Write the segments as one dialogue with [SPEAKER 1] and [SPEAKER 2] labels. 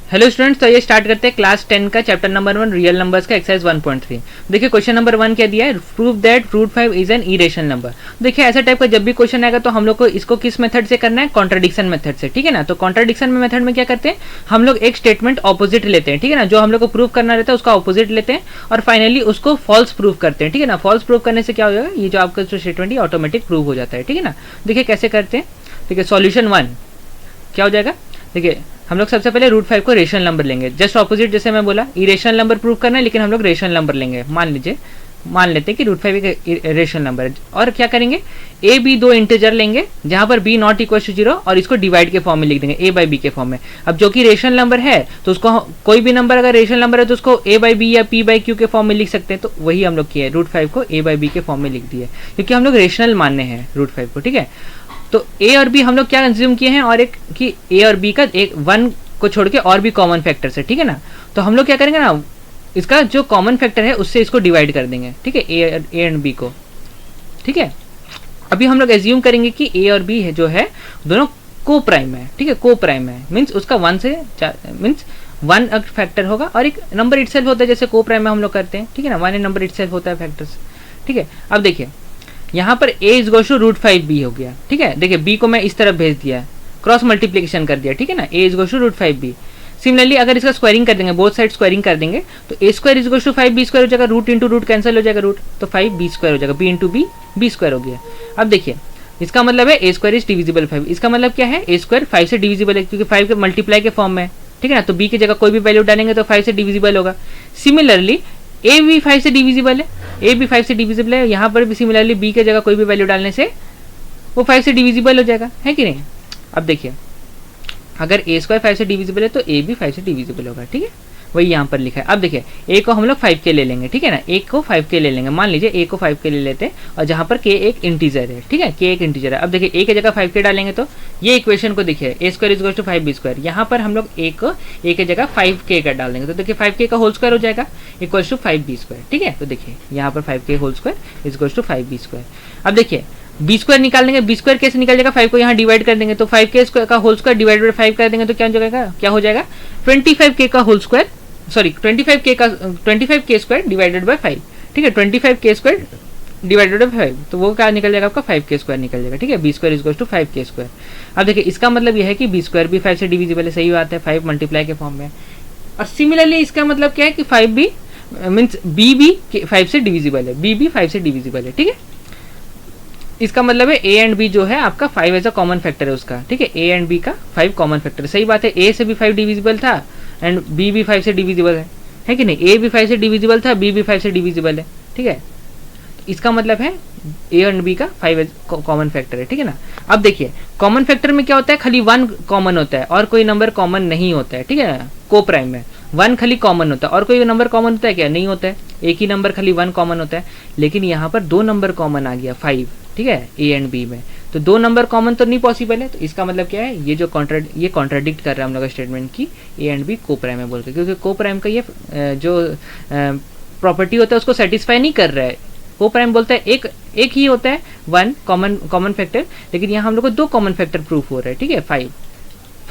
[SPEAKER 1] Hello students, तो ये start करते हैं क्लास 10 का चैप्टर नंबर 1 रियल नंबर्स का एक्सरसाइज 1.3। देखिए क्वेश्चन नंबर 1 क्या दिया है, prove that root 5 is an irrational number. देखिए ऐसा टाइप का जब भी क्वेश्चन आएगा तो हम लोग को इसको किस मेथड से करना है, कॉन्ट्राडिक्शन मेथड से, ठीक है ना। तो कॉन्ट्राडिक्शन में मेथड में क्या करते हैं, हम लोग एक स्टेटमेंट ऑपोजिट लेते हैं, ठीक है ना। जो हम लोग को प्रूव करना रहता है उसका ऑपोजिट लेते हैं और फाइनली उसको फॉल्स प्रूव करते हैं, ठीक है ना। फॉल्स प्रूव करने से क्या हो जाएगा, ये जो आपका जो स्टेटमेंट है ऑटोमेटिक प्रूव हो जाता है, ठीक है ना। देखिए कैसे करते हैं, ठीक है। सॉल्यूशन 1 क्या हो जाएगा, देखिए हम लोग सबसे पहले रूट 5 को रेशनल नंबर लेंगे, जस्ट ऑपोजिट जैसे मैं बोला, इरेशनल नंबर प्रूव करना है लेकिन हम लोग रेशनल नंबर लेंगे। मान लेते हैं कि रूट 5 एक रेशनल नंबर है और क्या करेंगे, ए बी दो इंटीजर लेंगे जहां पर बी नॉट इक्वल टू 0 और इसको डिवाइड के फॉर्म में लिख देंगे, ए बाई बी के फॉर्म में। अब जो कि रेशनल नंबर है तो उसको कोई भी नंबर अगर रेशनल नंबर है तो उसको ए बाई बी या पी बाई क्यू के फॉर्म में लिख सकते हैं। तो वही हम लोग किए, रूट 5 को ए बाई बी के फॉर्म में लिख दिए क्योंकि हम लोग रेशनल मानने हैं रूट 5 को, ठीक है। तो ए और बी हम लोग क्या कंज्यूम किए हैं, और एक कि ए और बी का एक 1 को छोड़ के और भी कॉमन फैक्टर है, ठीक है ना। तो हम लोग क्या करेंगे ना, इसका जो कॉमन फैक्टर है उससे इसको डिवाइड कर देंगे, ठीक है, ए एंड बी को, ठीक है। अभी हम लोग एज्यूम करेंगे कि ए और बी है जो है दोनों को प्राइम है, ठीक है, को प्राइम है मीन्स उसका 1 से मीन्स 1 फैक्टर होगा और एक नंबर इटसेल्फ होता है, जैसे को प्राइम में हम लोग करते हैं, ठीक है ना। 1 नंबर इटसेल्फ होता है फैक्टर्स, ठीक है। अब देखिए यहाँ पर a is goes to root 5b हो गया, ठीक है। देखिए b को मैं इस तरफ भेज दिया, क्रॉस मल्टीप्लिकेशन कर दिया, ठीक है ना। a is goes to root 5b। Similarly अगर इसका स्क्वायरिंग कर देंगे, बोथ साइड स्क्वायरिंग कर देंगे तो a square is goes to 5b square हो जाएगा, रूट इंटू रूट कैंसिल हो जाएगा, रूट तो 5b स्क्वायर हो जाएगा, b इंटू b स्क्वायर हो गया। अब देखिए इसका मतलब है a स्क्वायर इज डिविजिबल 5। इसका मतलब क्या है, a स्क्वायर 5 से डिविजिबल है क्योंकि 5 के मल्टीप्लाई के फॉर्म में, ठीक है ना। तो b की जगह कोई भी वैल्यू डालेंगे तो 5 से डिविजिबल होगा। सिमिलरली a भी 5 से डिविजिबल है, a भी 5 से डिविजिबल है, यहाँ पर भी सिमिलरली b के जगह कोई भी वैल्यू डालने से वो 5 से डिविजिबल हो जाएगा, है कि नहीं। अब देखिए अगर a स्क्वायर 5 से डिविजिबल है तो a भी 5 से डिविजिबल होगा, ठीक है, वही यहाँ पर लिखा है। अब देखिए a को हम लोग 5 के ले लेंगे, ठीक है ना, a को 5 के ले लेंगे, मान लीजिए a को 5 के ले लेते हैं और जहाँ पर k एक इंटीजर है, ठीक है, k एक इंटीजर है। अब देखिए a की जगह 5 के डालेंगे तो ये इक्वेशन को देखिए a square is equal to 5b square, यहाँ पर हम लोग a को a की जगह 5k का डाल देंगे तो देखिए 5k का होल स्क्वायर हो जाएगा इक्वल टू 5b स्क्वायर, ठीक है। तो देखिए यहाँ पर 5k whole square is equal to 5b square. अब देखिए बी स्क्वायर निकाल देंगे, बी स्क्वायर कैसे निकल जाएगा, 5 को यहाँ डिवाइड कर देंगे तो 5k स्क्वायर का होल स्क्वायर डिवाइड बाय 5 कर देंगे तो क्या हो जाएगा 25k का whole square, sorry 25k square divided by 5, ठीक है, 25k स्क्वायर डिवाइडेड बाय 5 तो वो क्या निकल जाएगा आपका 5k स्क्वायर निकल जाएगा, ठीक है। B square is equal to 5k square. अब देखिए इसका मतलब यह है कि बी स्क्वायर भी 5 से डिविजिबल है, सही बात है, 5 मल्टीप्लाई के फॉर्म में। और सिमिलरली इसका मतलब क्या है कि 5 भी मीन्स बी भी 5 से डिविजिबल है, बी भी 5 से डिविजिबल है, ठीक है। इसका मतलब है ए एंड बी जो है आपका 5 एज अ कॉमन फैक्टर है उसका, ठीक है, ए एंड बी का 5 कॉमन फैक्टर है, सही बात है। ए से भी 5 डिविजिबल था एंड बी भी 5 से डिविजिबल है कि नहीं, ए भी 5 से डिविजिबल था, बी भी 5 से डिविजिबल है, ठीक है। इसका मतलब है ए एंड बी का 5 कॉमन फैक्टर है, ठीक है ना। अब देखिए कॉमन फैक्टर में क्या होता है, खाली 1 कॉमन होता है और कोई नंबर कॉमन नहीं होता है, ठीक है। को प्राइम में 1 खाली कॉमन होता है और कोई नंबर कॉमन होता है क्या, नहीं होता है, एक ही नंबर खाली 1 कॉमन होता है। लेकिन यहाँ पर 2 नंबर कॉमन आ गया 5, ठीक है, ए एंड बी में, तो 2 नंबर कॉमन तो नहीं पॉसिबल है। तो इसका मतलब क्या है, ये जो कॉन्ट्राडिक्ट कर रहा है हम लोग स्टेटमेंट की ए एंड बी को प्राइम है बोल के, क्योंकि को प्राइम का ये जो प्रॉपर्टी होता है उसको सेटिस्फाई नहीं कर रहा है। को प्राइम बोलता है एक ही होता है 1 कॉमन फैक्टर, लेकिन यहाँ हम लोग को 2 कॉमन फैक्टर प्रूफ हो रहा है, ठीक है,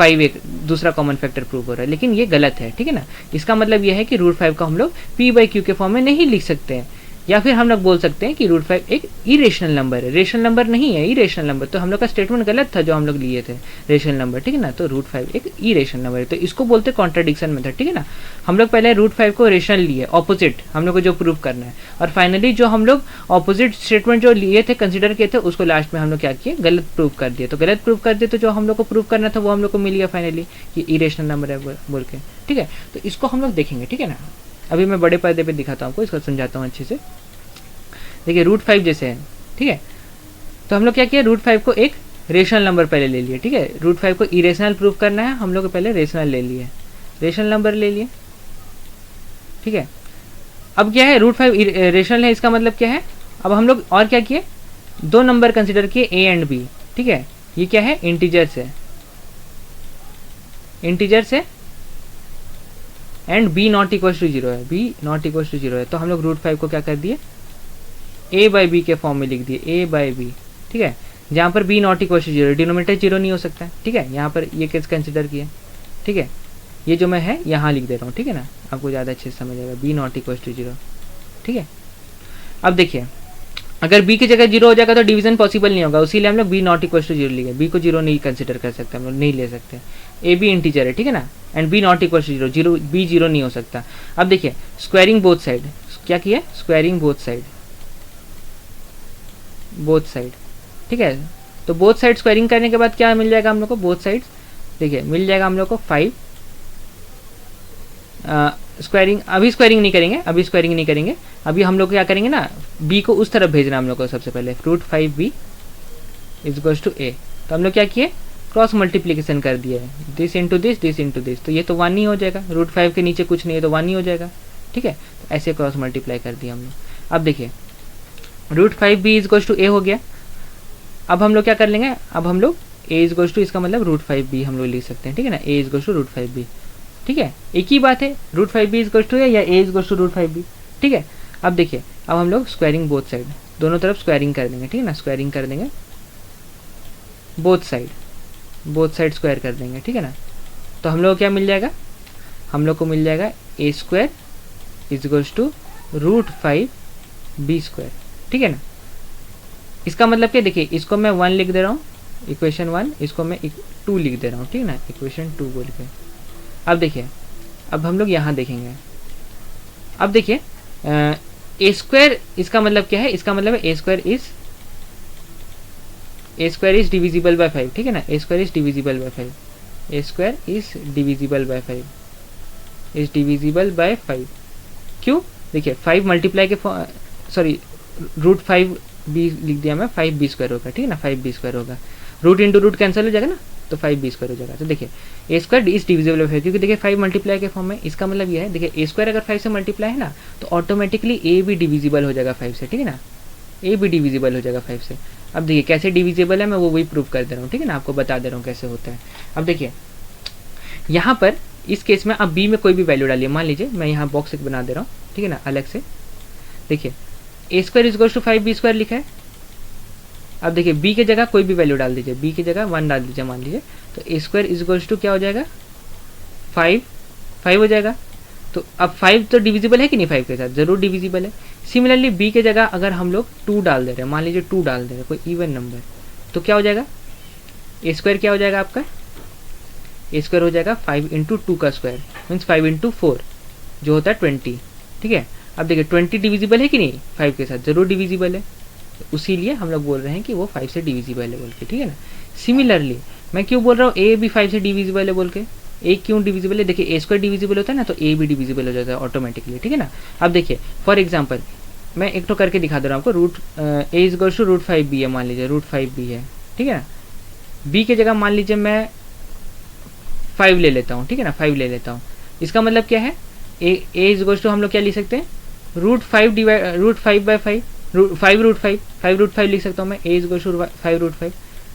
[SPEAKER 1] 5 एक दूसरा कॉमन फैक्टर प्रूव हो रहा है, लेकिन ये गलत है, ठीक है ना। इसका मतलब यह है कि रूट 5 को हम लोग p बाई क्यू के फॉर्म में नहीं लिख सकते हैं, या फिर हम लोग बोल सकते हैं कि रूट 5 एक इरेशनल नंबर है, रेशनल नंबर नहीं है, इरेशनल नंबर। तो हम लोग का स्टेटमेंट गलत था जो हम लोग लिए थे रेशनल नंबर, ठीक है ना। तो रूट 5 एक इरेशनल नंबर है, तो इसको बोलते हैं कॉन्ट्राडिक्शन मेथड, ठीक है ना। हम लोग पहले रूट 5 को रेशनल लिए, ऑपोजिट हम लोग को जो प्रूव करना है, और फाइनली जो हम लोग ऑपोजिट स्टेटमेंट जो लिए थे, कंसिडर किए थे, उसको लास्ट में हम लोग क्या किए, गलत प्रूव कर दिए। तो गलत प्रूव कर दिए तो जो हम लोग को प्रूव करना था वो हम लोग को मिल गया फाइनली कि इरेशनल नंबर है बोल के, ठीक है। तो इसको हम लोग देखेंगे, ठीक है ना। अभी मैं बड़े पर्दे पे दिखाता हूँ आपको, इसको समझाता हूँ अच्छे से। देखिए रूट 5 जैसे है, ठीक है, तो हम लोग क्या किया, रूट 5 को एक रेशनल नंबर पहले ले लिए, ठीक है। रूट 5 को इरेशनल प्रूव करना है, हम लोग पहले रेशनल ले लिए, रेशनल नंबर ले लिए, ठीक है। अब क्या है, रूट 5 रेशनल है, इसका मतलब क्या है, अब हम लोग और क्या किए, 2 नंबर कंसिडर किए ए एंड बी, ठीक है। ये क्या है, इंटीजर्स है and B not equal to 0 है, बी नॉट इक्वल टू 0 है। तो हम लोग रूट 5 को क्या कर दिए, ए बाई बी के फॉर्म में लिख दिए, ए बाई बी, ठीक है, जहाँ पर B not equal to 0, denominator 0 नहीं हो सकता है, ठीक है। यहाँ पर ये केस कंसिडर किया, ठीक है, ये जो मैं है यहाँ लिख दे रहा हूँ, ठीक है ना, आपको ज़्यादा अच्छे से समझ आएगा। बी नॉट इक्वल टू 0, ठीक है। अब देखिए अगर बी की जगह 0 हो जाएगा तो डिवीजन पॉसिबल नहीं होगा, इसीलिए हम लोग बी नॉट इक्वल टू 0 लिखे। बी को 0 नहीं कंसिडर कर सकते, हम लोग नहीं ले सकते। ए बी इंटीजर है, ठीक है ना, and B not equal to 0, 0 B 0 नहीं हो सकता। अब देखिए स्क्वायरिंग बोथ साइड, क्या किया, squaring both side, both side, ठीक है। तो बोथ साइड स्क्वायरिंग करने के बाद क्या मिल जाएगा हम लोग को, बोथ साइड देखिए मिल जाएगा हम लोग को 5। स्क्वायरिंग अभी स्क्वायरिंग नहीं करेंगे, अभी स्क्वायरिंग नहीं करेंगे, अभी हम लोग क्या करेंगे ना, बी को उस तरफ भेजना हम लोग को सबसे पहले। Root 5b is equals to a, तो हम लोग क्या किए, क्रॉस मल्टीप्लीकेशन कर दिया है, this into this, this into this, तो ये तो 1 ही हो जाएगा, रूट 5 के नीचे कुछ नहीं है तो 1 ही हो जाएगा, ठीक है। तो ऐसे क्रॉस मल्टीप्लाई कर दिया हम लोग। अब देखिए root 5b is equals to a हो गया। अब हम लोग क्या कर लेंगे, अब हम लोग ए इज इक्वल्स टू, इसका मतलब रूट 5b हम लोग लिख सकते हैं, ठीक है ना, a is equals to root 5b, ठीक है, एक ही बात है, root 5b is equals to है या a is equals to root 5b, ठीक है। अब देखिए अब हम लोग स्क्वायरिंग बोथ साइड, दोनों तरफ स्क्वायरिंग कर देंगे, ठीक है ना, स्क्वायरिंग कर देंगे both side, both side square कर देंगे, ठीक है ना। तो हम लोग को क्या मिल जाएगा, हम लोग को मिल जाएगा a square is equals to root 5b square, ठीक है ना। इसका मतलब क्या, देखिए इसको मैं 1 लिख दे रहा हूँ, इक्वेशन 1, इसको मैं 2 लिख दे रहा हूँ, ठीक है ना, इक्वेशन 2 बोल के। अब देखिए अब हम लोग यहाँ देखेंगे, अब देखिए ए स्क्वायर, इसका मतलब क्या है, इसका मतलब है a square is divisible by 5, ठीक है ना, a square is divisible by 5, a square is divisible by 5, is divisible by 5। क्यों, देखिए 5 मल्टीप्लाई के सॉरी रूट 5b लिख दिया मैं, 5b स्क्वायर होगा, ठीक है ना, 5b स्क्वायर होगा, रूट इंटू रूट कैंसिल हो जाएगा ना, तो 5b स्क्वायर हो जाएगा। तो देखिए a square is divisible by 5, क्योंकि देखिए 5 मल्टीप्लाई के फॉर्म में, इसका मतलब ये है, देखिए ए स्क्वायर अगर 5 से मल्टीप्लाई है ना तो ऑटोमेटिकली ए भी डिविजिबल हो जाएगा 5 से, ठीक है ना, ए भी डिविजिबल हो जाएगा 5 से। अब देखिए कैसे डिविजिबल है, मैं वो वही प्रूव कर दे रहा हूँ, ठीक है ना, आपको बता दे रहा हूँ कैसे होता है। अब देखिए यहाँ पर इस केस में अब बी में कोई भी वैल्यू डालिए, मान लीजिए मैं यहाँ बॉक्स एक बना दे रहा हूँ, ठीक है ना, अलग से। देखिए a square is equals to 5b square लिखा है। अब देखिए बी की जगह कोई भी वैल्यू डाल दीजिए, बी की जगह 1 डाल दीजिए मान लीजिए, तो ए स्क्वायर इज इक्वल्स टू क्या हो जाएगा, 5 हो जाएगा। तो अब 5 तो डिविजिबल है कि नहीं, 5 के साथ जरूर डिविजिबल है। सिमिलरली बी के जगह अगर हम लोग 2 डाल दे रहे हैं, मान लीजिए 2 डाल दे रहे हैं, कोई इवन नंबर, तो क्या हो जाएगा, ए स्क्वायर क्या हो जाएगा आपका, ए स्क्वायर हो जाएगा 5 इंटू 2 का स्क्वायर, मीन्स 5 इंटू 4 जो होता है 20, ठीक है। अब देखिए 20 डिविजिबल है कि नहीं, 5 के साथ जरूर डिविजिबल है, उसीलिए हम लोग बोल रहे हैं कि वो 5 से डिविजिबल है बोल के, ठीक है ना। सिमिलरली मैं क्यों बोल रहा हूँ ए भी 5 से डिविजिबल है बोल के, ए क्यों डिविजिबल है, देखिए ए स्क्वायर डिविजिबल होता है ना, तो ए भी डिविजिबल हो जाता है ऑटोमेटिकली, ठीक है ना। अब देखिए फॉर एग्जांपल मैं एक तो करके दिखा दे रहा हूँ आपको, root A is equals to root 5b है, मान लीजिए रूट 5b है, ठीक है ना। बी की जगह मान लीजिए मैं 5 ले लेता हूँ, ठीक है ना, 5 ले लेता हूँ। इसका मतलब क्या है, ए इज इक्वल्स टू हम लोग क्या लिख सकते हैं, रूट 5 बाय 5, 5 रूट 5 लिख सकता हूँ मैं, ए इज इक्वल्स टू 5 रूट 5।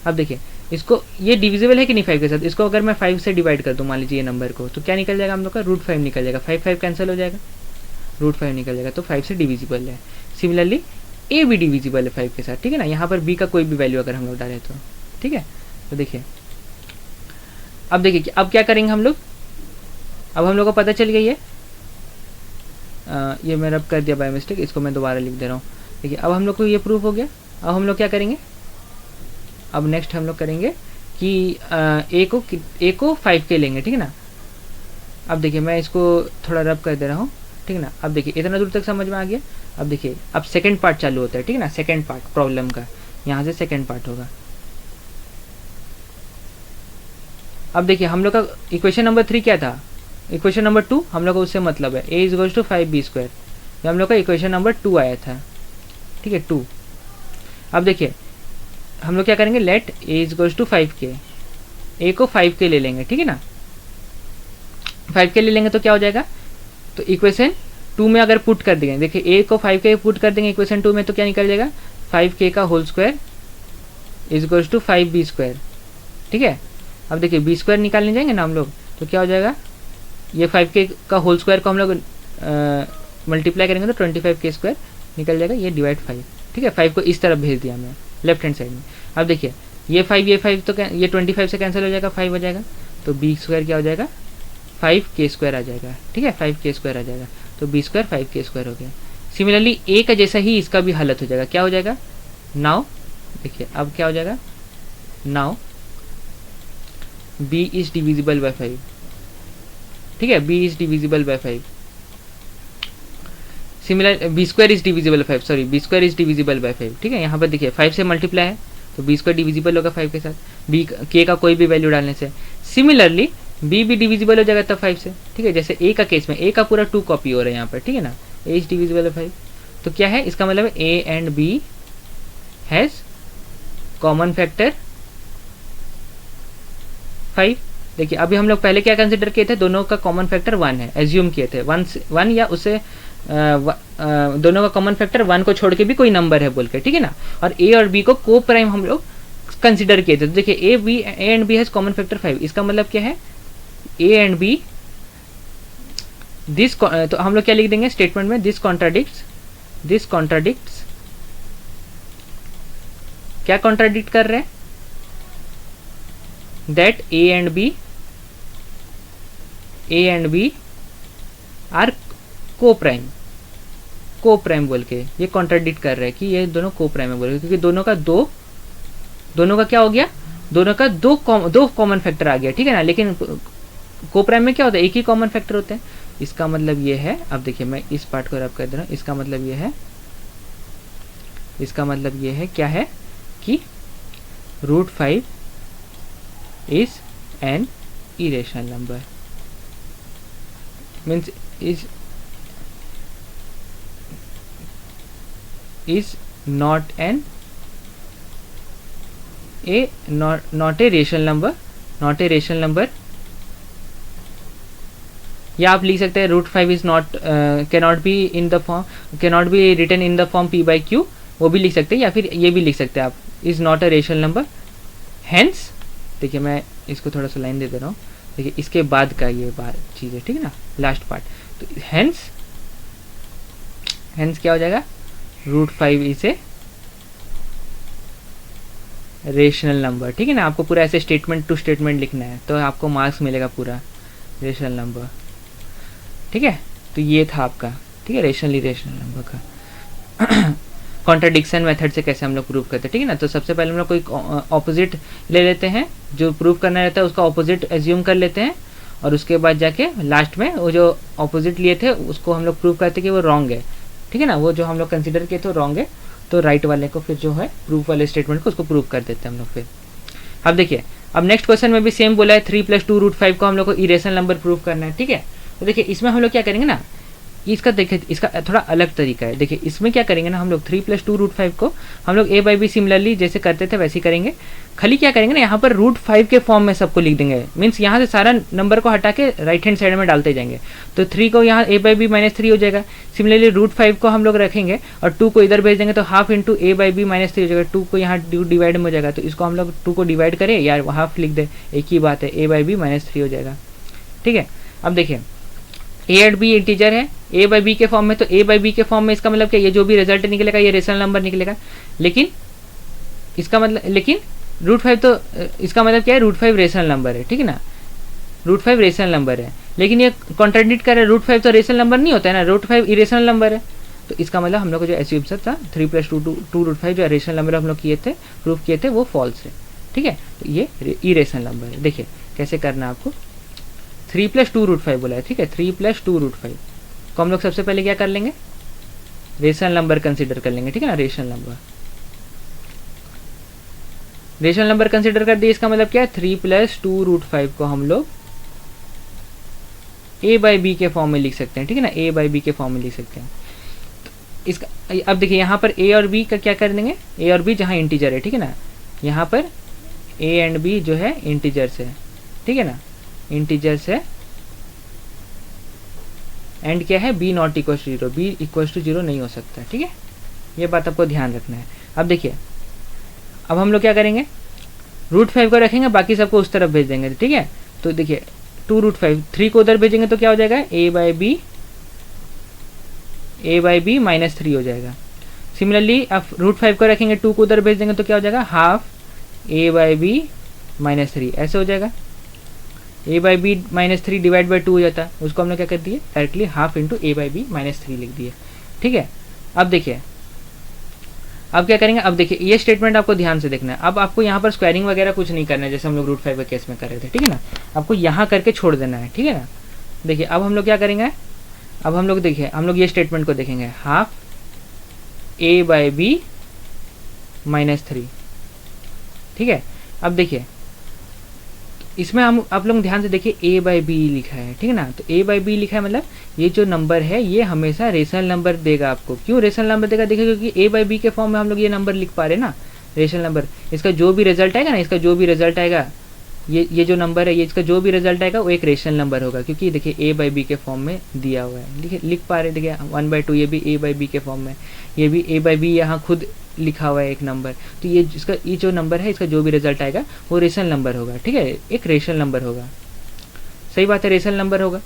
[SPEAKER 1] अब देखिए इसको, ये डिविजिबल है कि नहीं 5 के साथ, इसको अगर मैं 5 से डिवाइड कर दूँ मान लीजिए ये नंबर को, तो क्या निकल जाएगा हम लोग का, रूट 5 निकल जाएगा, 5 कैंसिल हो जाएगा, रूट 5 निकल जाएगा, तो 5 से डिविजिबल है। सिमिलरली ए भी डिविजिबल है 5 के साथ, ठीक है ना, यहाँ पर बी का कोई भी वैल्यू अगर हम लोग डालें तो, ठीक है। तो देखिए अब देखिए अब क्या करेंगे हम लोग, अब हम लोग को पता चल गई है, ये मैं रब कर दिया बाय मिस्टेक, इसको मैं दोबारा लिख दे रहा हूँ। देखिए अब हम लोग को ये प्रूफ हो गया। अब हम लोग क्या करेंगे, अब नेक्स्ट हम लोग करेंगे कि ए को 5 के लेंगे, ठीक है ना। अब देखिए मैं इसको थोड़ा रब कर दे रहा हूँ, ठीक है ना। अब देखिए इतना दूर तक समझ में आ गया। अब देखिए अब सेकंड पार्ट चालू होता है, ठीक है ना, सेकंड पार्ट प्रॉब्लम का, यहाँ से सेकंड पार्ट होगा। अब देखिए हम लोग का इक्वेशन नंबर 3 क्या था, इक्वेशन नंबर 2 हम लोग का उससे मतलब है, a is equals to 5b square, ये हम लोग का इक्वेशन नंबर 2 आया था, ठीक है 2। अब देखिए हम लोग क्या करेंगे, let A is equals to 5k, A को 5k ले लेंगे, ठीक है ना। 5k ले लेंगे तो क्या हो जाएगा, तो इक्वेशन 2 में अगर पुट कर देंगे, देखिए ए को 5k पुट कर देंगे इक्वेशन 2 में, तो क्या निकल जाएगा, 5k का whole square is equals to 5b square, ठीक है। अब देखिए b स्क्वायर निकालने जाएंगे ना हम लोग, तो क्या हो जाएगा, ये 5k का होल स्क्वायर को हम लोग मल्टीप्लाई करेंगे तो 25k स्क्वायर निकल जाएगा, ये डिवाइड 5, ठीक है। 5 को इस तरफ भेज दिया मैं लेफ्ट हैंड साइड में। अब देखिए ये 5 तो ये 25 से कैंसिल हो जाएगा, 5 हो जाएगा, तो b स्क्वायर क्या हो जाएगा 5k² आ जाएगा, ठीक है, 5k² आ जाएगा, तो b² 5k² हो गया। सिमिलरली a का जैसा ही इसका भी हालत हो जाएगा, क्या हो जाएगा, नाउ देखिए अब क्या हो जाएगा, now b is divisible by 5, ठीक है, b is divisible by 5। Similar b² is divisible 5, sorry b² is divisible by 5, ठीक है, यहाँ पर देखिए 5 से मल्टीप्लाई है तो b² डिविजिबल होगा 5 के साथ, b k का कोई भी वैल्यू डालने से। सिमिलरली b भी डिविजिबल हो जाएगा तब 5 से, ठीक है, जैसे a का केस में a का पूरा 2 कॉपी हो रहा है यहाँ पर, ठीक है ना, a इज डिविजिबल बाय 5, तो क्या है इसका मतलब a and b has common factor 5। देखिए अभी हम लोग पहले क्या कंसिडर किए थे, दोनों का कॉमन फैक्टर 1 है, एज्यूम किए थे 1 या उससे दोनों का कॉमन फैक्टर 1 को छोड़ के भी कोई नंबर है बोल के, ठीक है ना, और a और b को को प्राइम हम लोग कंसिडर किए थे। तो देखिए a and b has common factor 5, इसका मतलब क्या है, a एंड b दिस, तो हम लोग क्या लिख देंगे स्टेटमेंट में, दिस कॉन्ट्राडिक्ट्स क्या कॉन्ट्राडिक्ट कर रहे हैं, that a and b are coprime बोल के ये कॉन्ट्राडिक्ट कर रहे हैं कि ये दोनों को प्राइम है बोल के, क्योंकि दोनों का क्या हो गया, दोनों का दो कॉमन फैक्टर आ गया, ठीक है ना, लेकिन को प्राइम में क्या होता है, एक ही कॉमन फैक्टर होते हैं। इसका मतलब ये है, अब देखिए मैं इस पार्ट को रब कर दे रहा हूँ, इसका मतलब ये है क्या है कि √5 is an irrational number, means is not a rational number, या आप लिख सकते हैं √5 is not cannot be written in the form p/q, वो भी लिख सकते हैं, या फिर ये भी लिख सकते हैं आप, is not a rational number. Hence देखिए मैं इसको थोड़ा सा लाइन दे रहा हूँ, देखिए इसके बाद का ये बात चीज़ है, ठीक है ना, लास्ट पार्ट, तो हैंस क्या हो जाएगा, √5 इज ए रेशनल नंबर, ठीक है ना, आपको पूरा ऐसे स्टेटमेंट टू स्टेटमेंट लिखना है तो आपको मार्क्स मिलेगा पूरा रेशनल नंबर, ठीक है। तो ये था आपका, ठीक है, रेशनल नंबर का कॉन्ट्राडिक्शन मेथड से कैसे हम लोग प्रूव करते हैं, ठीक है ना। तो सबसे पहले हम लोग कोई ऑपोजिट ले लेते हैं, जो प्रूव करना रहता है उसका ऑपोजिट एज्यूम कर लेते हैं, और उसके बाद जाके लास्ट में वो जो ऑपोजिट लिए थे उसको हम लोग प्रूव करते हैं कि वो रॉन्ग है, ठीक है ना, वो जो हम लोग कंसिडर किए थे रॉन्ग है, तो राइट वाले को फिर जो है प्रूफ वाले स्टेटमेंट को उसको प्रूव कर देते हैं हम लोग फिर। अब देखिए अब नेक्स्ट क्वेश्चन में भी सेम बोला है 3 + 2 √5 को हम लोग को इरेशनल नंबर प्रूव करना है, ठीक है। तो देखिए इसमें हम लोग क्या करेंगे ना, इसका देखिए इसका थोड़ा अलग तरीका है। देखिए इसमें क्या करेंगे ना, हम लोग 3 + 2 √5 को हम लोग a/b सिमिलरली जैसे करते थे वैसे ही करेंगे, खाली क्या करेंगे ना, यहाँ पर √5 के फॉर्म में सबको लिख देंगे, मीन्स यहाँ से सारा नंबर को हटा के राइट हैंड साइड में डालते जाएंगे, तो 3 को यहाँ a/b -3 हो जाएगा। सिमिलरली √5 को हम लोग रखेंगे और 2 को इधर भेज देंगे तो हाफ इंटू a/b -3 हो जाएगा, 2 को यहाँ डिवाइड में हो जाएगा, तो इसको हम लोग 2 को डिवाइड करें यार हाफ लिख दे, एक ही बात है, a/b -3 हो जाएगा, ठीक है। अब देखिए a एंड b इंटीजर है, a/b के फॉर्म में, तो a/b के फॉर्म में इसका मतलब क्या, ये जो भी रिजल्ट निकलेगा ये रेशनल नंबर निकलेगा, लेकिन इसका मतलब √5 तो इसका मतलब क्या है, √5 रेशनल नंबर है, ठीक है ना, √5 रेशनल नंबर है, लेकिन ये कॉन्ट्राडिक्ट कर रहा है, √5 तो रेशनल नंबर नहीं होता है ना, √5 इरेशनल नंबर है, तो इसका मतलब हम लोग को जो एस्यूम्पशन था 3 + 2 √5 जो रेशनल नंबर हम लोग किए थे प्रूफ किए थे वो फॉल्स है, ठीक है, तो ये इरेशनल नंबर है। देखिए कैसे करना है आपको, 3 + 2 √5 बोला है, ठीक है, 3 + 2 √5 को हम लोग सबसे पहले क्या कर लेंगे, रेशनल नंबर कंसिडर कर लेंगे, ठीक है ना, रेशनल नंबर कंसिडर कर दिए, इसका मतलब क्या है 3 + 2 √5 को हम लोग a/b के फॉर्म में लिख सकते हैं, ठीक है ना, a/b के फॉर्म में लिख सकते हैं। तो इसका अब देखिए यहाँ पर a और b का क्या कर देंगे, a और b जहाँ इंटीजर है, ठीक है ना, यहाँ पर a एंड b जो है इंटीजर से, ठीक है ना, इंटीजर से, एंड क्या है b ≠ = 0, b = 0 नहीं हो सकता, ठीक है, ये बात आपको ध्यान रखना है। अब देखिए अब हम लोग क्या करेंगे, √5 को रखेंगे, बाकी सबको उस तरफ भेज देंगे, ठीक है। तो देखिए 2 √5, 3 को उधर भेजेंगे तो क्या हो जाएगा, a/b -3 हो जाएगा। सिमिलरली अब √5 को रखेंगे, 2 को उधर भेज देंगे तो क्या हो जाएगा, हाफ a/b -3 ऐसे हो जाएगा, a by B minus 3 divide by 2 हो जाता, उसको हमने क्या कर दिए directly half into a by B minus 3 लिख दिए। ठीक है, अब देखिए अब क्या करेंगे, अब देखिए ये स्टेटमेंट आपको ध्यान से देखना है। अब आपको यहाँ पर स्क्वायरिंग वगैरह कुछ नहीं करना है, जैसे हम लोग रूट 5 के केस में कर रहे थे। ठीक है ना, आपको यहाँ करके छोड़ देना है। ठीक है ना, देखिए अब हम लोग क्या करेंगे, अब हम लोग देखिए हम लोग ये स्टेटमेंट को देखेंगे, half A by B minus 3। ठीक है, अब देखिए इसमें हम आप लोग ध्यान से देखिए ए बाई बी लिखा है। ठीक है ना, तो ए बाई बी लिखा है मतलब ये जो नंबर है ये हमेशा रेशनल नंबर देगा आपको। क्यों रेशनल नंबर देगा, देखिए क्योंकि ए बाई बी के फॉर्म में हम लोग ये नंबर लिख पा रहे हैं ना, रेशनल नंबर। इसका जो भी रिजल्ट आएगा ना, इसका जो भी रिजल्ट आएगा, ये जो नंबर है, ये इसका जो भी रिजल्ट आएगा वो एक रेशनल नंबर होगा, क्योंकि देखिए ए बाई बी के फॉर्म में दिया हुआ है। देखिए लिख पा रहे, देखिए 1/2 ये भी ए बाई बी के फॉर्म में, ये भी ए बाई बी यहाँ खुद लिखा हुआ है एक नंबर। तो ये इसका ये जो नंबर है इसका जो भी रिजल्ट आएगा वो रेशनल नंबर होगा। ठीक है, एक रेशनल नंबर होगा, सही बात है, रेशनल नंबर होगा।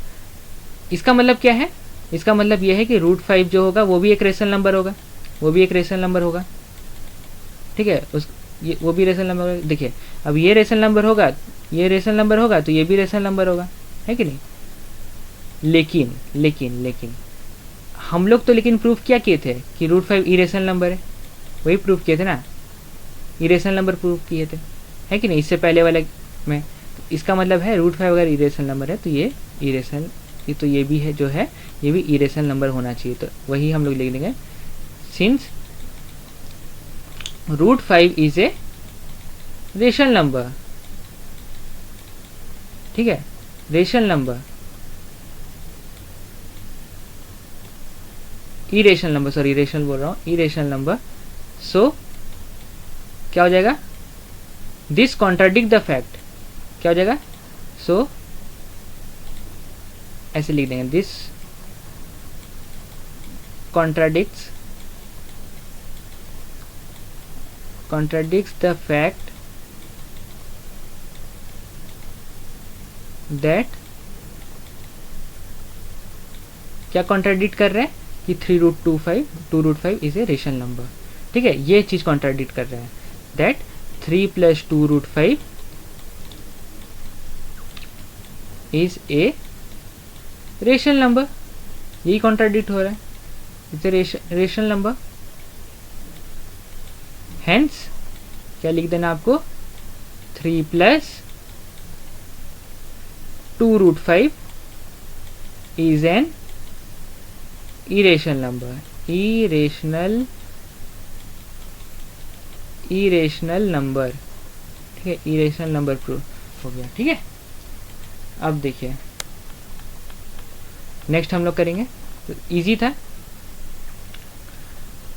[SPEAKER 1] इसका मतलब क्या है, इसका मतलब ये है कि रूट 5 जो होगा वो भी एक रेशनल नंबर होगा, वो भी एक रेशनल नंबर होगा। ठीक है, ये वो भी रेशनल नंबर होगा। देखिए अब ये रेशनल नंबर होगा, ये रेशनल नंबर होगा, तो ये भी रेशनल नंबर होगा, है कि नहीं। लेकिन लेकिन लेकिन हम लोग तो लेकिन प्रूफ क्या किए थे कि रूट 5 इरेशनल नंबर है, वही प्रूफ किए थे ना, इरेशनल नंबर प्रूफ किए थे, है कि नहीं, इससे पहले वाले में। तो इसका मतलब है रूट 5 अगर इरेशनल नंबर है तो ये इरेशनल, ये तो ये भी है जो है ये भी इरेशनल नंबर होना चाहिए। तो वही हम लोग लिख देंगे, since root 5 is a rational number. ठीक है, rational number, irrational number, sorry irrational बोल रहा हूँ, इरेशनल नंबर। सो क्या हो जाएगा, दिस कॉन्ट्राडिक्ट द फैक्ट, क्या हो जाएगा, सो ऐसे लिख देंगे, this contradicts the fact that, क्या कॉन्ट्राडिक्ट कर रहे हैं कि 2√5 इज ए रेशनल नंबर। ठीक है, ये चीज कॉन्ट्राडिक्ट कर रहा है, that 3 + 2√5 is a rational number, यही कॉन्ट्राडिक्ट हो रहा है, it's a rational number. Hence क्या लिख देना आपको, 3 + 2√5 is an irrational number, irrational number. ठीक है, इरेशनल नंबर प्रूफ हो गया। ठीक है, अब देखिए नेक्स्ट हम लोग करेंगे, तो इजी था।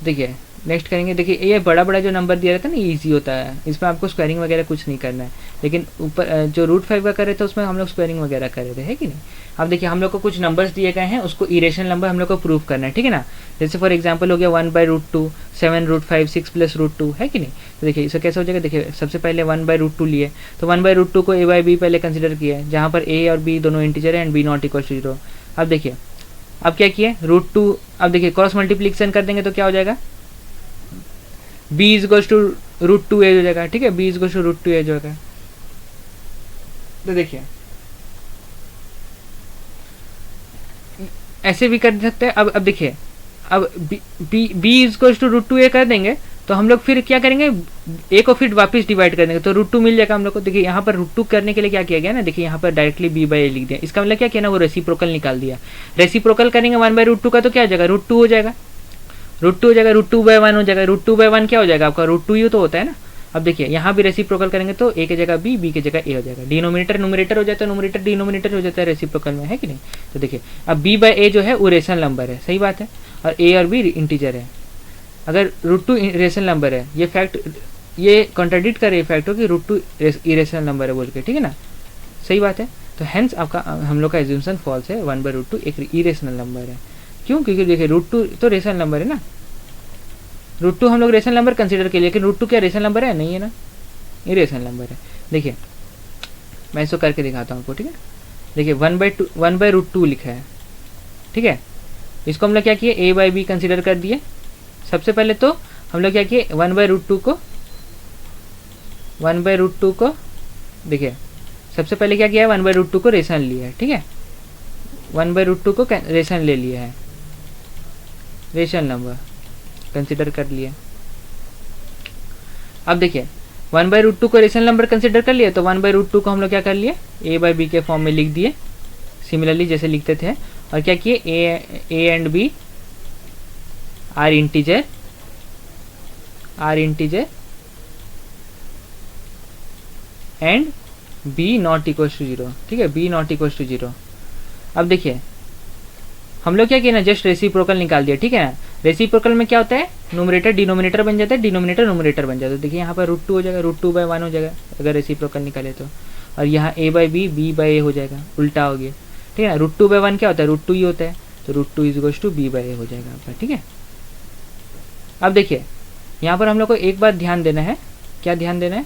[SPEAKER 1] देखिए नेक्स्ट करेंगे, देखिए ये बड़ा बड़ा जो नंबर दिया रहता है ना, इजी होता है, इसमें आपको स्क्वायरिंग वगैरह कुछ नहीं करना है। लेकिन ऊपर जो रूट 5 का कर रहे थे उसमें हम लोग स्क्वायरिंग वगैरह कर रहे थे, है कि नहीं। अब देखिए हम लोग को कुछ नंबर्स दिए गए हैं, उसको इरेशनल नंबर हम लोग को प्रूव करना है। ठीक है ना, जैसे फॉर एग्जाम्पल हो गया 1/√2, 7√5, 6 + √2, है कि नहीं। तो देखिए इसका कैसे हो जाएगा, देखिए सबसे पहले 1/√2 लिए, तो 1/√2 को a बाई बी पहले कंसिडर किया है, जहाँ पर a और b दोनों इंटीजर है एंड b ≠ 0। अब देखिए अब क्या किए, √2, अब देखिए क्रॉस मल्टीप्लिकेशन कर देंगे तो क्या हो जाएगा, b = √2a हो जाएगा। ठीक है, b = √2a हो जाएगा। तो देखिए ऐसे भी कर सकते हैं। अब देखिए अब b = √2a कर देंगे तो हम लोग फिर क्या करेंगे, a को फिर वापस डिवाइड कर देंगे तो √2 मिल जाएगा हम लोग को। देखिए यहाँ पर √2 करने के लिए क्या किया गया ना, देखिए यहाँ पर डायरेक्टली b/a लिख दिया। इसका मतलब क्या किया ना, वो रेसिप्रोकल निकाल दिया। रेसिप्रोकल करेंगे 1/√2 का तो क्या हो जाएगा, √2 हो जाएगा, √2 हो जाएगा, √2/1 हो जाएगा। √2/1 क्या हो जाएगा आपका, √2 ही तो होता है ना। अब देखिए यहाँ भी रेसिप्रोकल करेंगे तो a की जगह b की जगह a हो जाएगा। डिनोमिनेटर न्यूमरेटर हो जाता है, न्यूमरेटर डिनोमिनेटर हो जाता है रेसिप्रोकल में, है कि नहीं। तो देखिए अब b/a जो है वो रेशनल नंबर है, सही बात है, और a और b इंटीजर है। अगर √2 रेशनल नंबर है, ये फैक्ट ये कॉन्ट्राडिक्ट कर रही फैक्ट हो कि √2 इरेशनल नंबर है बोल के, ठीक है ना, सही बात है। तो हेंस आपका हम लोग का एज्यूमशन फॉल्स है, 1/√2 एक इरेशनल नंबर है। क्यों, क्योंकि देखिए √2 तो रेशनल नंबर है ना, √2 हम लोग रेशनल नंबर कंसीडर किए, लेकिन √2 क्या रेशनल नंबर है, नहीं है ना, इरेशनल नंबर है। देखिए मैं इसको करके दिखाता हूँ आपको, ठीक है। देखिए 1/√2 लिखा है, ठीक है। इसको हम लोग क्या किए, a बाई बी कंसिडर कर दिए। सबसे पहले तो हम लोग क्या किए, 1/√2 को देखिए सबसे पहले क्या किया है, 1/√2 को रेशनल लिया है, ठीक है, 1/√2 को रेशनल ले लिया है, रेशनल नंबर कंसिडर कर लिया। अब देखिए 1/√2 को रेशनल नंबर कंसिडर कर लिया, तो 1/√2 को हम लोग क्या कर लिए, ए बाई बी के फॉर्म में लिख दिए, सिमिलरली जैसे लिखते थे, और क्या किए, A and B are integer and B not equals to 0, ठीक है, बी नॉट इक्वल्स टू 0। अब देखिए हम लोग क्या किया ना, जस्ट रेसिप्रोकल निकाल दिया, ठीक है ना। रेसिप्रोकल में क्या होता है, न्यूमरेटर डिनोमिनेटर बन जाता है, डिनोमिनेटर न्यूमरेटर बन जाता है। देखिए यहाँ पर √2 हो जाएगा, √2/1 हो जाएगा अगर रेसिप्रोकल निकाले तो, और यहाँ a by b, b by a हो जाएगा, उल्टा हो गया, ठीक है ना। √2/1 क्या होता है, √2 ही होता है, तो √2 is to b by a हो जाएगा आपका, ठीक है। अब देखिए यहाँ पर हम लोग को एक बात ध्यान देना है, क्या ध्यान देना है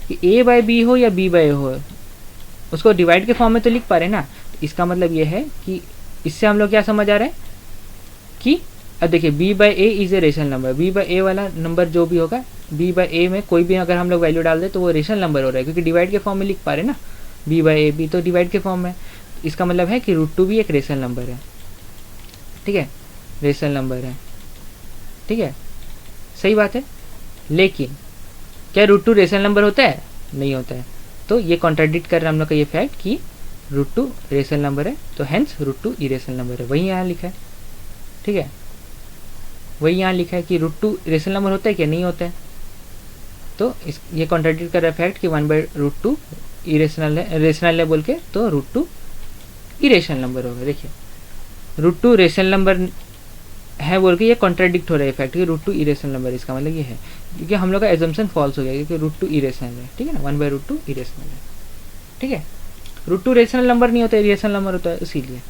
[SPEAKER 1] कि a बाई बी हो या b बाई ए हो, उसको डिवाइड के फॉर्म में तो लिख पा रहे हैं ना। इसका मतलब ये है कि इससे हम लोग क्या समझ आ रहे हैं कि अब देखिए b by a is a rational number, b by a वाला नंबर जो भी होगा, b बाई ए में कोई भी अगर हम लोग वैल्यू डाल दें तो वो रेशनल नंबर हो रहा है, क्योंकि डिवाइड के फॉर्म में लिख पा रहे हैं ना, b बाई ए, b तो डिवाइड के फॉर्म में, इसका मतलब है कि √2 भी एक रेशनल नंबर है, ठीक है, रेशनल नंबर है, ठीक है, सही बात है। लेकिन क्या √2 रेशनल नंबर होता है, नहीं होता है, तो ये कॉन्ट्राडिक्ट कर रहा है हम लोग का ये फैक्ट कि √2 रेशनल नंबर है, तो हेंस √2 इरेशनल नंबर है, वही यहाँ लिखा है, ठीक है, वही यहाँ लिखा है कि √2 रेशनल नंबर होता है क्या, नहीं होता है, तो ये कॉन्ट्राडिक्ट कर रहा है फैक्ट कि 1/√2 इरेशनल है, रेशनल है बोल के, तो √2 इरेशनल नंबर होगा। देखिए √2 रेशनल नंबर है बोल के ये कॉन्ट्राडिक्ट हो रहा है फैक्ट कि √2 इरेशनल नंबर, इसका मतलब ये है क्योंकि हम लोग का एजम्पशन फॉल्स हो गया, क्योंकि √2 इरेशनल है, ठीक है ना, 1/√2 इरेशनल है, ठीक है। √2 रेशनल नंबर नहीं होता, इरेशनल नंबर होता है, इसीलिए।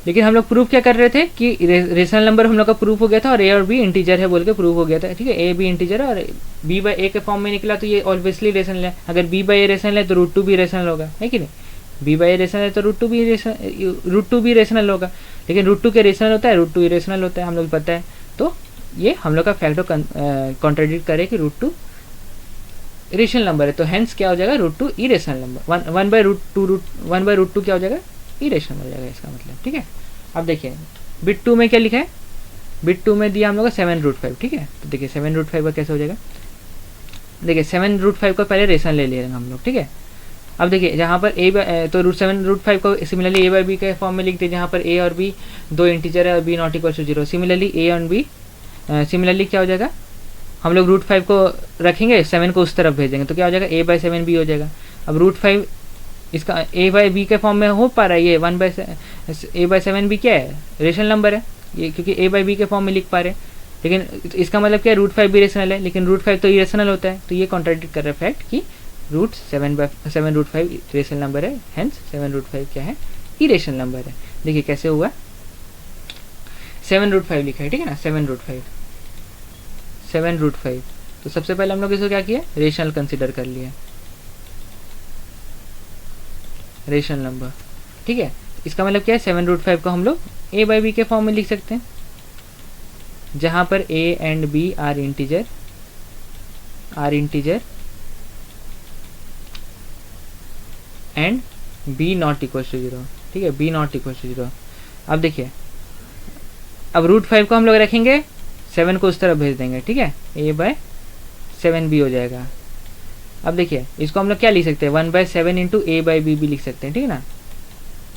[SPEAKER 1] लेकिन हम लोग प्रूफ क्या कर रहे थे कि रेशनल नंबर हम लोग का प्रूफ हो गया था, और ए और बी इंटीजर है बोल के प्रूफ हो गया था, ठीक है, ए बी इंटीजर है और बी बाई ए के फॉर्म में निकला, तो ये ऑब्वियसली रेशनल है। अगर बी बाई ए रेशनल है तो √2 भी रेशनल होगा, है कि नहीं, बी बाई ए रेशनल है तो √2 भी रेशनल होगा। लेकिन √2 के रेशनल होता है, √2 इरेशनल होता है, हम लोग पता है, तो ये हम लोग का फैक्ट कॉन्ट्राडिक्ट करे कि √2 रेशनल नंबर है, तो हेंस क्या हो जाएगा, √2 इरेशनल नंबर, 1/√2 क्या हो जाएगा, इरेशनल हो जाएगा, इसका मतलब, ठीक है। अब देखिए बिट 2 में क्या लिखा है, बिट 2 में दिया हम लोग का 7√5, ठीक है, तो देखिए 7√5 का कैसे हो जाएगा, देखिए 7√5 को पहले रेशनल ले लेंगे हम लोग, ठीक है। अब देखिए जहाँ पर तो 7√5 को सिमिलरली a बाई बी के फॉर्म में लिखते हैं, जहाँ पर a और b दो इंटीजर है और b not equal to 0, similarly a और b, सिमिलरली क्या हो जाएगा, हम लोग √5 को रखेंगे, 7 को उस तरफ भेजेंगे, तो क्या हो जाएगा, a/7 b हो जाएगा। अब √5 इसका a बाई बी के फॉर्म में हो पा रहा है, ये a/7 b क्या है, रेशनल नंबर है ये, क्योंकि a बाई बी के फॉर्म में लिख पा रहे हैं। लेकिन इसका मतलब क्या है, √5 भी रेशनल है, लेकिन √5 तो इरेशनल होता है, तो ये कॉन्ट्राडिक्ट कर रहा है फैक्ट कि √7/7 रेशनल नंबर है, हेंस 7√5 क्या है, इरेशनल नंबर है। देखिए कैसे हुआ, 7√5 लिखा है, ठीक है ना, 7√5, तो सबसे पहले हम लोग इसको क्या किया, रेशनल कंसिडर कर लिया, रेशनल नंबर, ठीक है। इसका मतलब क्या है, 7√5 को हम लोग a बाई बी के फॉर्म में लिख सकते हैं, जहां पर a and b are integer and b not equal to 0, ठीक है, b नॉट इक्वल टू 0। अब देखिए अब √5 को हम लोग रखेंगे, 7 को उस तरफ भेज देंगे, ठीक है, a/7b हो जाएगा। अब देखिए इसको हम लोग क्या लिख सकते हैं, 1/7 इंटू a बाई बी भी लिख सकते हैं, ठीक है ना।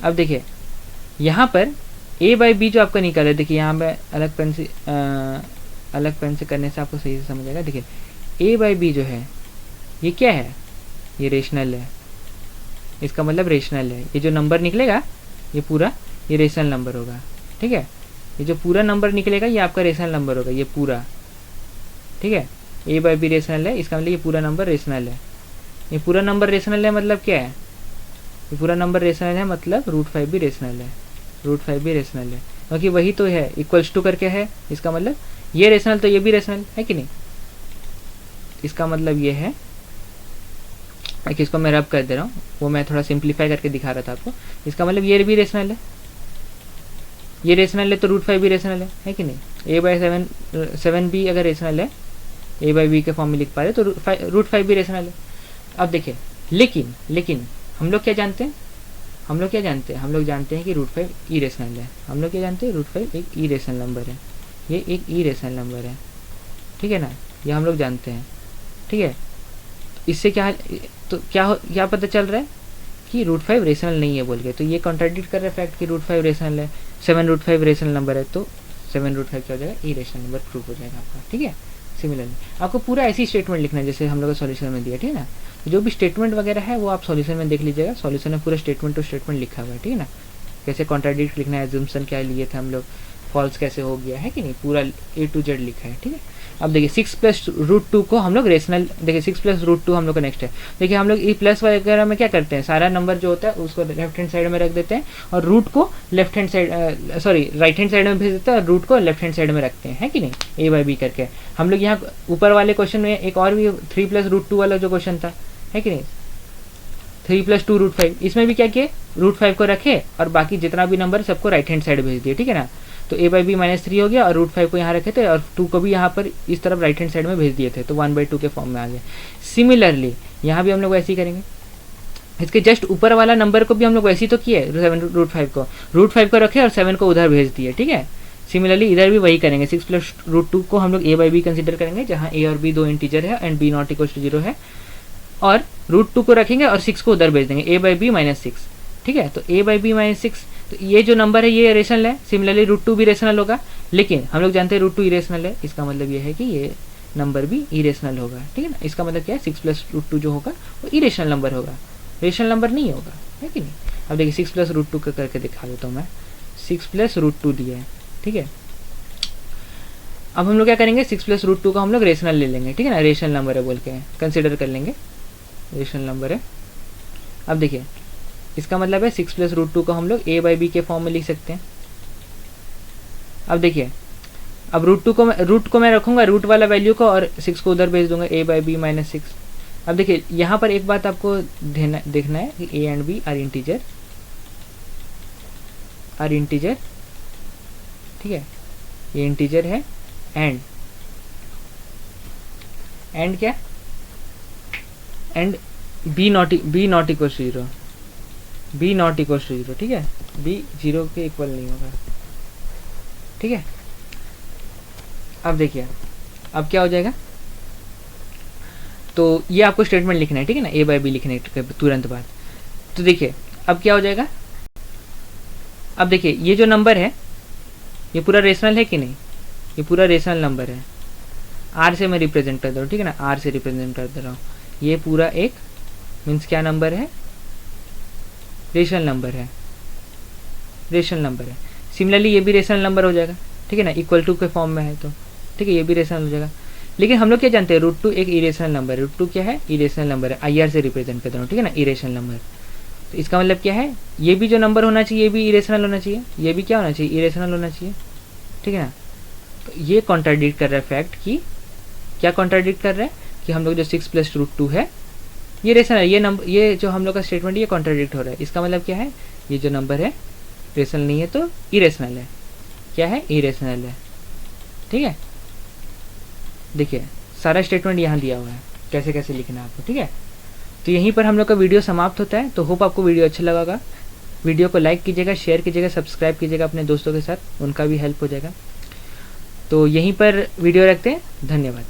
[SPEAKER 1] अब देखिए यहाँ पर a बाई बी जो आपका निकल है, देखिए यहाँ पे अलग पेन से करने से आपको सही से समझ आएगा। देखिए a बाई बी जो है ये क्या है, ये रेशनल है, इसका मतलब रेशनल है, ये जो नंबर निकलेगा ये पूरा ये रेशनल नंबर होगा, ठीक है, ये जो पूरा नंबर निकलेगा ये आपका रेशनल नंबर होगा, ये पूरा, ठीक है, a बाई बी रेशनल है, इसका मतलब ये पूरा नंबर रेशनल है। ये पूरा नंबर रेशनल है मतलब क्या है, ये पूरा नंबर रेशनल है मतलब √5 भी रेशनल है, √5 भी रेशनल है, क्योंकि वही तो है, इक्वल्स टू करके है, इसका मतलब ये रेशनल तो ये भी रेशनल है कि नहीं। इसका मतलब ये है कि इसको मैं रब कर दे रहा हूँ, वो मैं थोड़ा सिंप्लीफाई करके दिखा रहा था आपको। इसका मतलब ये भी रेशनल है, ये रेशनल है तो √5 भी रेशनल है कि नहीं। a/7 अगर रेशनल है, a बाई बी के फॉर्म में लिख पा रहे तो √5 भी रेशनल है। अब देखिए लेकिन हम लोग क्या जानते हैं, हम लोग जानते हैं कि रूट 5 इरेशनल है। हम लोग क्या जानते हैं, रूट 5 एक इरेशनल नंबर है, ये एक इरेशनल नंबर है, ठीक है ना, ये हम लोग जानते हैं, ठीक है। इससे क्या पता चल रहा है कि रूट 5 रेशनल नहीं है बोल के, तो ये कॉन्ट्राडिक्ट कर रहा है फैक्ट कि रूट 5 रेशनल है। 7 रूट 5 रेशनल नंबर है, तो 7 रूट 5 क्या हो जाएगा, इरेशनल नंबर प्रूव हो जाएगा आपका, ठीक है। सिमिलरली आपको पूरा ऐसी स्टेटमेंट लिखना है जैसे हम लोग सॉल्यूशन में दिया, ठीक है ना। तो जो भी स्टेटमेंट वगैरह है वो आप सॉल्यूशन में देख लीजिएगा, सॉल्यूशन में पूरा स्टेटमेंट टू स्टेटमेंट लिखा हुआ है, ठीक है ना। कैसे कॉन्ट्राडिक्ट लिखना है, एज्यूम्पशन क्या लिए थे हम लोग, फॉल्स कैसे हो गया है कि नहीं, पूरा A to Z लिखा है, ठीक है। अब देखिए 6 प्लस रूट 2 को हम लोग रेशनल, देखिए 6 प्लस रूट 2 हम लोग का नेक्स्ट है। देखिए हम लोग ई प्लस वगैरह में क्या करते हैं, सारा नंबर जो होता है उसको लेफ्ट हैंड साइड में रख देते हैं और रूट को left hand side sorry right hand side में भेज देते हैं और रूट को लेफ्ट हैंड साइड में रखते हैं, है कि नहीं, A बाई B करके। हम लोग यहाँ ऊपर वाले क्वेश्चन में एक और भी 3 प्लस रूट 2 वाला जो क्वेश्चन था, है कि नहीं, 3 प्लस 2 रूट 5, इसमें भी क्या किए, रूट 5 को रखे और बाकी जितना भी नंबर सबको राइट हैंड साइड भेज दिए, ठीक है ना। तो A बाई B -3 हो गया और रूट 5 को यहाँ रखे थे और 2 को भी यहाँ पर इस तरफ राइट हैंड साइड में भेज दिए थे, तो 1/2 के फॉर्म में आ गए। सिमिलरली यहाँ भी हम लोग ऐसे ही करेंगे, इसके जस्ट ऊपर वाला नंबर को भी हम लोग ऐसे ही तो किए, 7 रूट 5 को रखे और 7 को उधर भेज दिए, ठीक है। सिमिलरली इधर भी वही करेंगे, 6 प्लस रूट 2 को हम लोग A बाई B कंसिडर करेंगे जहाँ A और B दो इंटीजर है and B not equal to 0 है, और रूट 2 को रखेंगे और 6 को उधर भेज देंगे, A बाई B -6, ठीक है। तो A बाई B -6, तो ये जो नंबर है ये रेशनल है। सिमिलरली रूट 2 भी रेशनल होगा, लेकिन हम लोग जानते हैं रूट 2 इरेशनल है, इसका मतलब ये है कि ये नंबर भी इरेशनल होगा, ठीक है ना। इसका मतलब क्या है, 6 प्लस रूट 2 जो होगा वो इरेशनल नंबर होगा, रेशनल नंबर नहीं होगा, है कि नहीं। अब देखिए 6 प्लस रूट 2 का करके दिखा देता हूँ मैं, 6 प्लस रूट 2 दिया है, ठीक है। अब हम लोग क्या करेंगे, 6 प्लस रूट 2 का हम लोग रेशनल ले लेंगे, ठीक है ना, रेशनल नंबर है बोल के कंसिडर कर लेंगे, रेशनल नंबर है। अब देखिए इसका मतलब है 6 प्लस रूट 2 को हम लोग A बाई B के फॉर्म में लिख सकते हैं। अब देखिए, अब रूट को मैं रखूंगा रूट वाला वैल्यू को और 6 को उधर भेज दूंगा, A बाई B -6। अब देखिए यहाँ पर एक बात आपको देखना है कि A and B are integer, ठीक है, ये इंटीजर है एंड क्या, and B not equal to 0, B not equal to 0, ठीक है, B 0 के इक्वल नहीं होगा, ठीक है। अब देखिए अब क्या हो जाएगा, तो ये आपको स्टेटमेंट लिखना है, ठीक है ना, A बाई B लिखने के तुरंत बाद। तो देखिए अब क्या हो जाएगा, अब देखिए ये जो नंबर है ये पूरा रेशनल है कि नहीं, ये पूरा रेशनल नंबर है, R से मैं रिप्रेजेंट कर दे रहा हूँ, ठीक है ना, R से रिप्रेजेंट कर दे रहा हूँ। ये पूरा एक मीन्स क्या नंबर है, रेशनल नंबर है, रेशनल नंबर है। सिमिलरली ये भी रेशनल नंबर हो जाएगा, ठीक है ना, इक्वल टू के फॉर्म में है तो, ठीक है, ये भी रेशनल हो जाएगा। लेकिन हम लोग क्या जानते हैं, रूट 2 एक इरेशनल नंबर है, रूट 2 क्या है, इरेशनल नंबर है, IR से रिप्रेजेंट कर रहा हूँ, ठीक है ना, इरेशनल नंबर। तो इसका मतलब क्या है, ये भी जो नंबर होना चाहिए ये भी इरेशनल होना चाहिए, ये भी क्या होना चाहिए, इरेशनल होना चाहिए, ठीक है ना। तो ये कॉन्ट्राडिक्ट कर रहा है फैक्ट की, क्या कॉन्ट्राडिक्ट कर रहा है कि हम लोग जो 6 प्लस रूट 2 है ये रेशनल है, ये नंबर, ये जो हम लोग का स्टेटमेंट ये कॉन्ट्राडिक्ट हो रहा है। इसका मतलब क्या है, ये जो नंबर है रेशनल नहीं है तो इरेशनल है, क्या है, इरेशनल है, ठीक है। देखिए सारा स्टेटमेंट यहाँ दिया हुआ है, कैसे कैसे लिखना है आपको, ठीक है। तो यहीं पर हम लोग का वीडियो समाप्त होता है। तो होप आपको वीडियो अच्छा लगा, वीडियो को लाइक कीजिएगा, शेयर कीजिएगा, सब्सक्राइब कीजिएगा अपने दोस्तों के साथ, उनका भी हेल्प हो जाएगा। तो यहीं पर वीडियो रखते हैं, धन्यवाद।